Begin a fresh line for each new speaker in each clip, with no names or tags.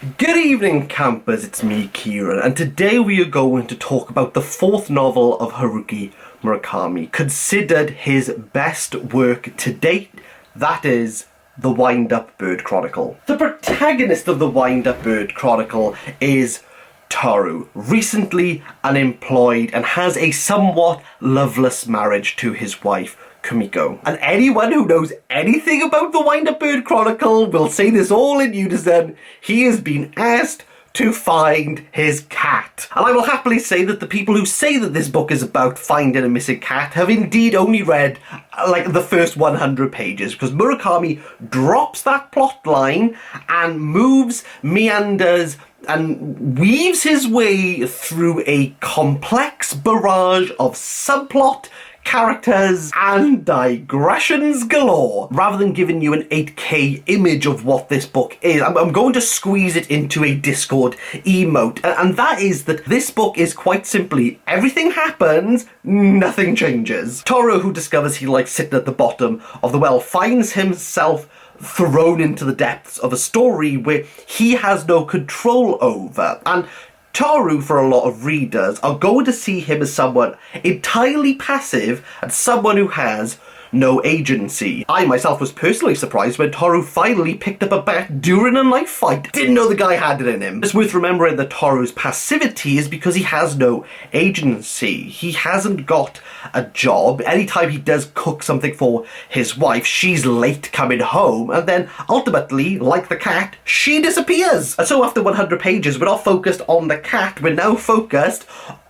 Good evening, campers, it's me, Kieran, and today we are going to talk about the fourth novel of Haruki Murakami, considered his best work to date, that is, The Wind-Up Bird Chronicle. The protagonist of The Wind-Up Bird Chronicle is Toru, recently unemployed and has a somewhat loveless marriage to his wife, Kumiko. And anyone who knows anything about the Wind-Up Bird Chronicle will say this all in unison: he has been asked to find his cat. And I will happily say that the people who say that this book is about finding a missing cat have indeed only read like the first 100 pages, because Murakami drops that plot line and moves, meanders, and weaves his way through a complex barrage of subplot, characters, and digressions galore. Rather than giving you an 8K image of what this book is, I'm going to squeeze it into a Discord emote, and that is that this book is quite simply everything happens, nothing changes. Toru, who discovers he likes sitting at the bottom of the well, finds himself thrown into the depths of a story where he has no control over, and Toru, for a lot of readers, are going to see him as someone entirely passive and someone who has no agency. I myself was personally surprised when Toru finally picked up a bat during a knife fight. Didn't know the guy had it in him. It's worth remembering that Toru's passivity is because he has no agency. He hasn't got a job. Anytime he does cook something for his wife, she's late coming home, and then ultimately, like the cat, she disappears. And so after 100 pages, we're not focused on the cat, we're now focused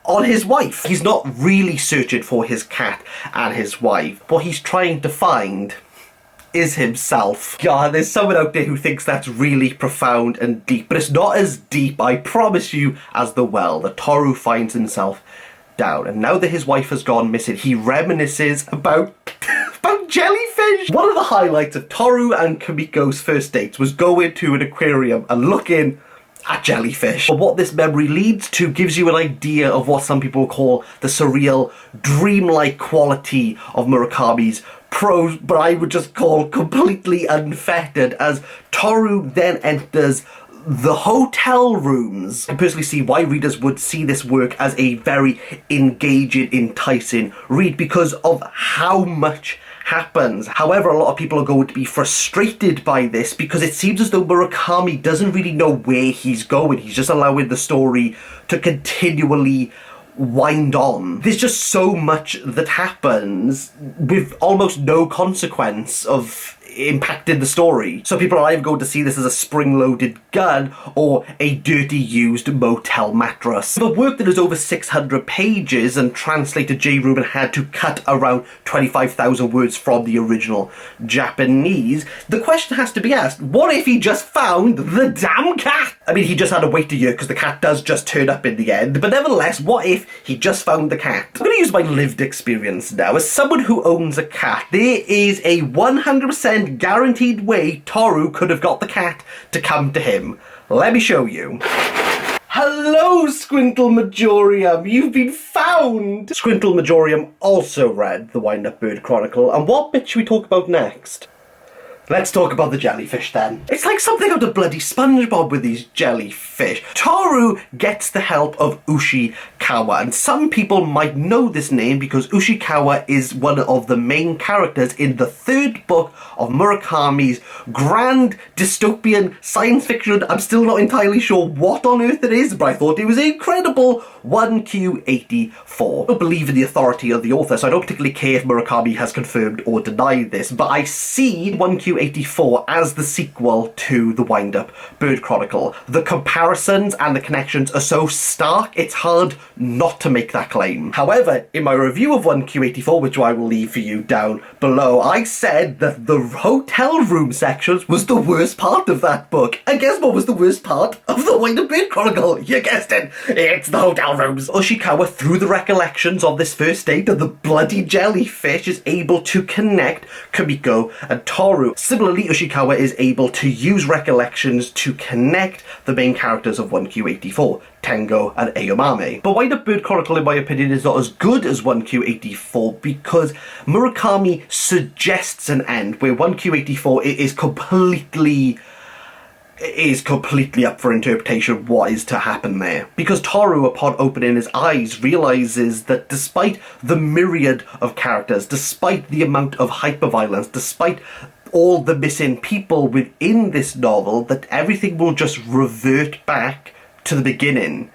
on his wife. He's not really searching for his cat and his wife. What he's trying to find is himself. God, there's someone out there who thinks that's really profound and deep, but it's not as deep, I promise you, as the well that Toru finds himself down. And now that his wife has gone missing, he reminisces about jellyfish. One of the highlights of Toru and Kumiko's first dates was going to an aquarium and looking at jellyfish. But what this memory leads to gives you an idea of what some people call the surreal, dreamlike quality of Murakami's prose, but I would just call completely unfettered, as Toru then enters the hotel rooms. I personally see why readers would see this work as a very engaging, enticing read because of how much happens. However, a lot of people are going to be frustrated by this because it seems as though Murakami doesn't really know where he's going. He's just allowing the story to continually wind on. There's just so much that happens with almost no consequence of impacting the story. So people are either going to see this as a spring-loaded gun or a dirty used motel mattress. The work that is over 600 pages and translated, J. Rubin had to cut around 25,000 words from the original Japanese. The question has to be asked, what if he just found the damn cat? I mean, he just had to wait a year because the cat does just turn up in the end, but nevertheless, what if he just found the cat? I'm going to use my lived experience now. As someone who owns a cat, there is a 100% guaranteed way Toru could have got the cat to come to him. Let me show you. Hello, Squintle Majorium, you've been found! Squintle Majorium also read The Wind-Up Bird Chronicle, and what bit should we talk about next? Let's talk about the jellyfish then. It's like something out of bloody SpongeBob with these jellyfish. Toru gets the help of Ushikawa, and some people might know this name because Ushikawa is one of the main characters in the third book of Murakami's grand dystopian science fiction. I'm still not entirely sure what on earth it is, but I thought it was incredible. 1Q84. I don't believe in the authority of the author, so I don't particularly care if Murakami has confirmed or denied this, but I see 1Q84 as the sequel to The Wind-Up Bird Chronicle. The comparisons and the connections are so stark, it's hard not to make that claim. However, in my review of 1Q84, which I will leave for you down below, I said that the hotel room sections was the worst part of that book. And guess what was the worst part of The Wind-Up Bird Chronicle? You guessed it, it's the hotel rooms. Ushikawa, through the recollections of this first date of the bloody jellyfish, is able to connect Kumiko and Toru. Similarly, Ushikawa is able to use recollections to connect the main characters of 1Q84, Tengo and Ayomame. But Wind-Up Bird Chronicle, in my opinion, is not as good as 1Q84 because Murakami suggests an end where 1Q84 is completely is completely up for interpretation what is to happen there. Because Toru, upon opening his eyes, realises that despite the myriad of characters, despite the amount of hyperviolence, despite all the missing people within this novel, that everything will just revert back to the beginning.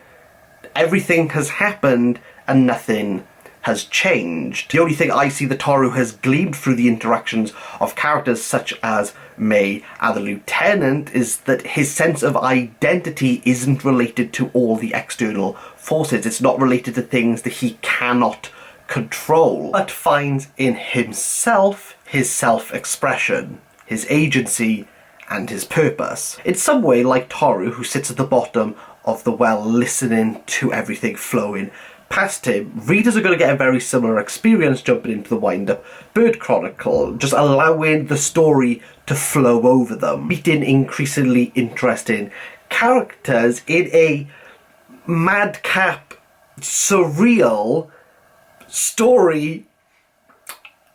Everything has happened and nothing has changed. The only thing I see that Toru has gleaned through the interactions of characters such as May and the Lieutenant is that his sense of identity isn't related to all the external forces. It's not related to things that he cannot control, but finds in himself his self-expression, his agency, and his purpose. In some way, like Toru, who sits at the bottom of the well listening to everything flowing past him, readers are going to get a very similar experience jumping into the wind-up Bird Chronicle, just allowing the story to flow over them, meeting increasingly interesting characters in a madcap, surreal story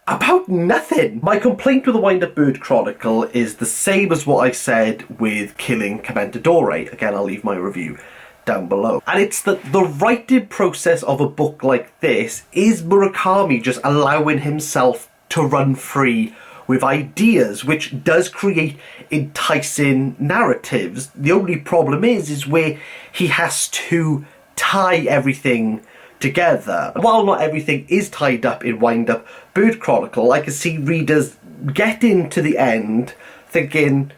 about nothing. My complaint with the Wind-Up Bird Chronicle is the same as what I said with Killing Commendadore. Again, I'll leave my review down below. And it's that the writing process of a book like this is Murakami just allowing himself to run free with ideas, which does create enticing narratives. The only problem is where he has to tie everything together. While not everything is tied up in Wind-Up Bird Chronicle, I can see readers getting to the end thinking,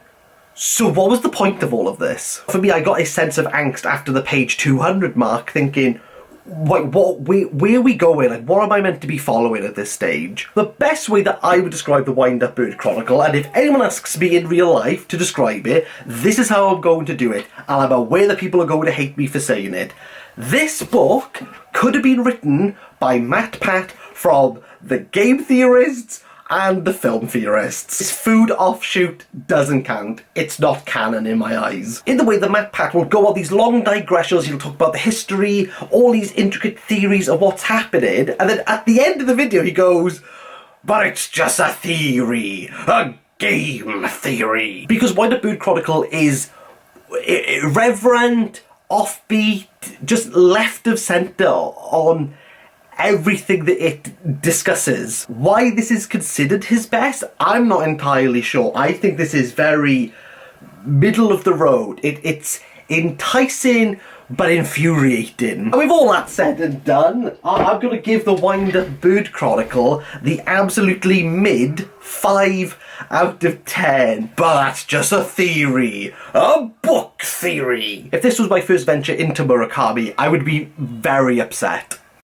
so what was the point of all of this? For me, I got a sense of angst after the page 200 mark, thinking, where are we going? Like, what am I meant to be following at this stage? The best way that I would describe the Wind-Up Bird Chronicle, and if anyone asks me in real life to describe it, this is how I'm going to do it, and I'm aware that people are going to hate me for saying it. This book could have been written by Matt Pat from The Game Theorists and The Film Theorists. This food offshoot doesn't count. It's not canon in my eyes. In the way that Matt Pat will go on these long digressions, he'll talk about the history, all these intricate theories of what's happening, and then at the end of the video he goes, but it's just a theory, a game theory. Because Wind-Up Bird Chronicle is irreverent, offbeat, just left of centre on everything that it discusses. Why this is considered his best, I'm not entirely sure. I think this is very middle of the road. It's enticing but infuriating. And with all that said and done, I'm going to give the Wind-Up Bird Chronicle the absolutely mid 5 out of 10. But that's just a theory. A book theory. If this was my first venture into Murakami, I would be very upset.